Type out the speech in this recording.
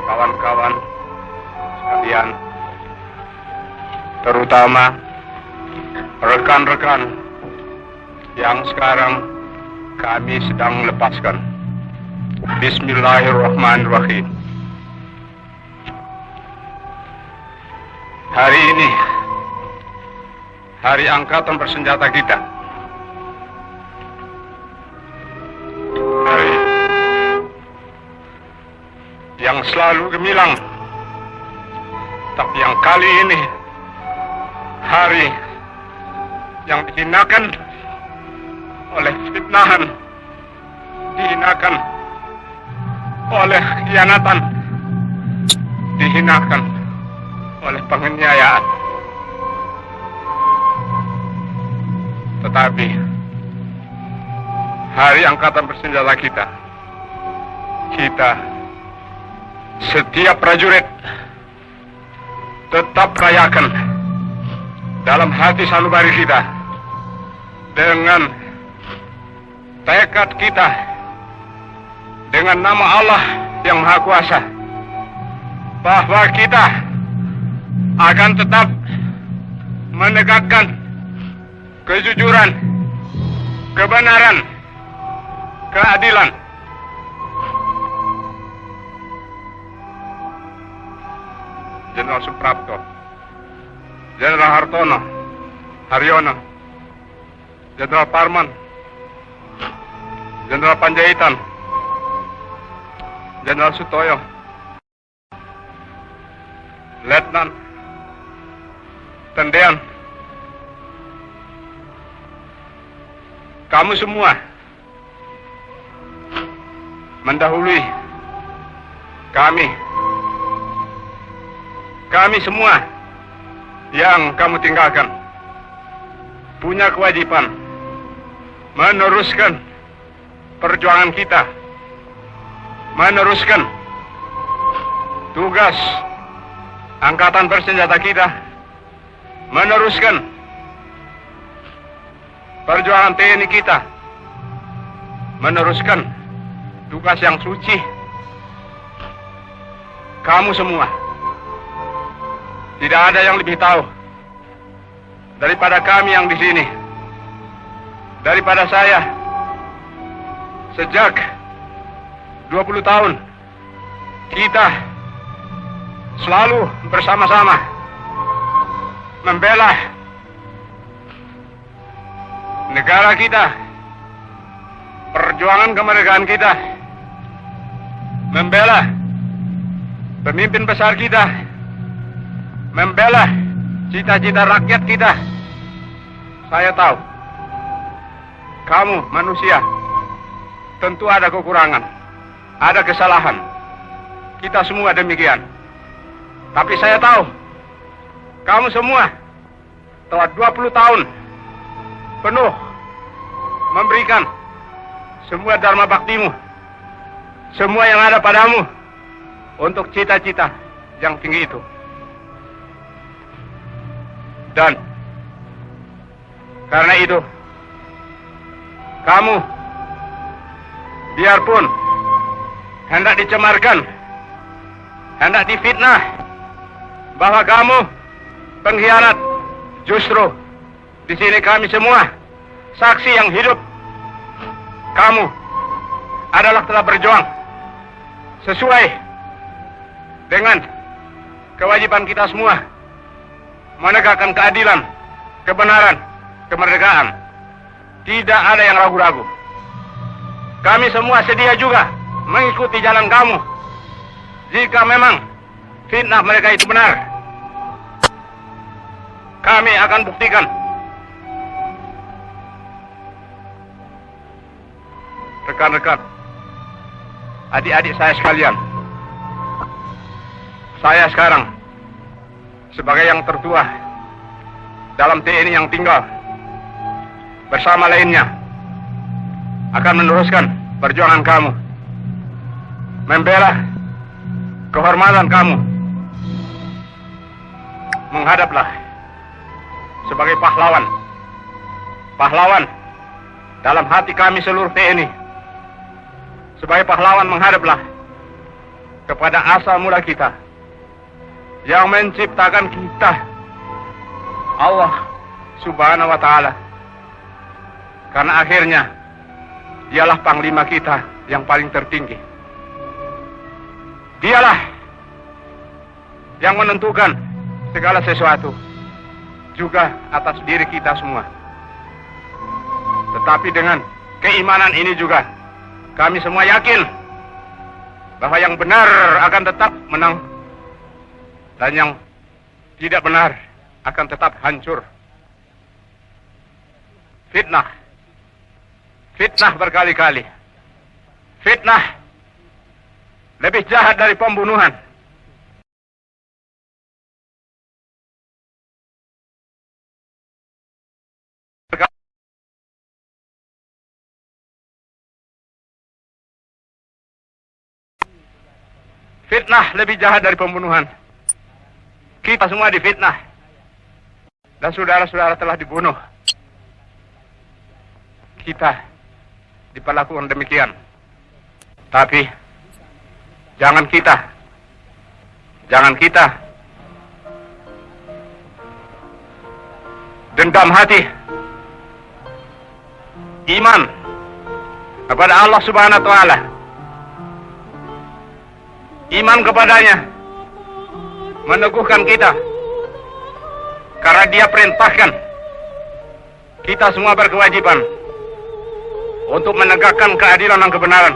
kawan-kawan sekalian, terutama rekan-rekan yang sekarang kami sedang lepaskan. Bismillahirrahmanirrahim. Hari ini hari angkatan bersenjata kita. Hari yang selalu gemilang, tapi yang kali ini hari yang dihinakan oleh fitnahan, dihinakan oleh khianatan, dihinakan oleh penganiayaan. Tetapi hari angkatan bersenjata kita, setiap prajurit tetap rayakan dalam hati sanubari kita dengan tekad kita, dengan nama Allah yang Maha Kuasa, bahwa kita akan tetap menegakkan kejujuran, kebenaran, keadilan. Jenderal Suprapto, Jenderal Hartono, Haryono, Jenderal Parman, Jenderal Panjaitan, Jenderal Sutoyo, Letnan Tendean, kamu semua mendahului kami semua yang kamu tinggalkan punya kewajiban meneruskan perjuangan kita, meneruskan tugas angkatan bersenjata kita, meneruskan perjuangan TNI kita, meneruskan tugas yang suci. Kamu semua, tidak ada yang lebih tahu daripada kami yang di sini, daripada saya. Sejak 20 tahun kita selalu bersama-sama membela negara kita, perjuangan kemerdekaan kita, membela pemimpin besar kita, membela cita-cita rakyat kita. Saya tahu kamu manusia tentu ada kekurangan, ada kesalahan. Kita semua demikian. Tapi saya tahu kamu semua telah 20 tahun penuh memberikan semua dharma baktimu, semua yang ada padamu untuk cita-cita yang tinggi itu. Dan karena itu, kamu biarpun hendak dicemarkan, hendak difitnah bahwa kamu pengkhianat, justru di sini kami semua saksi yang hidup. Kamu adalah telah berjuang sesuai dengan kewajiban kita semua, menegakkan keadilan, kebenaran, kemerdekaan. Tidak ada yang ragu-ragu. Kami semua sedia juga mengikuti jalan kamu jika memang fitnah mereka itu benar. Kami akan buktikan. Rekan-rekan, adik-adik saya sekalian, saya sekarang sebagai yang tertua dalam TNI yang tinggal bersama lainnya akan meneruskan perjuangan kamu, membela kehormatan kamu. Menghadaplah sebagai pahlawan, pahlawan dalam hati kami seluruh TNI. Sebagai pahlawan menghadaplah kepada asal mula kita yang menciptakan kita, Allah Subhanahu wa Ta'ala. Karena akhirnya dialah panglima kita yang paling tertinggi. Dialah yang menentukan segala sesuatu, juga atas diri kita semua. Tetapi dengan keimanan ini juga kami semua yakin bahwa yang benar akan tetap menang dan yang tidak benar akan tetap hancur. Fitnah berkali-kali. Fitnah lebih jahat dari pembunuhan. Fitnah lebih jahat dari pembunuhan. Kita semua difitnah. Dan saudara-saudara telah dibunuh. Kita diperlakukan demikian. Tapi jangan kita dendam hati. Iman kepada Allah Subhanahu wa Ta'ala. Iman kepadanya meneguhkan kita, karena Dia perintahkan kita semua berkewajiban untuk menegakkan keadilan dan kebenaran.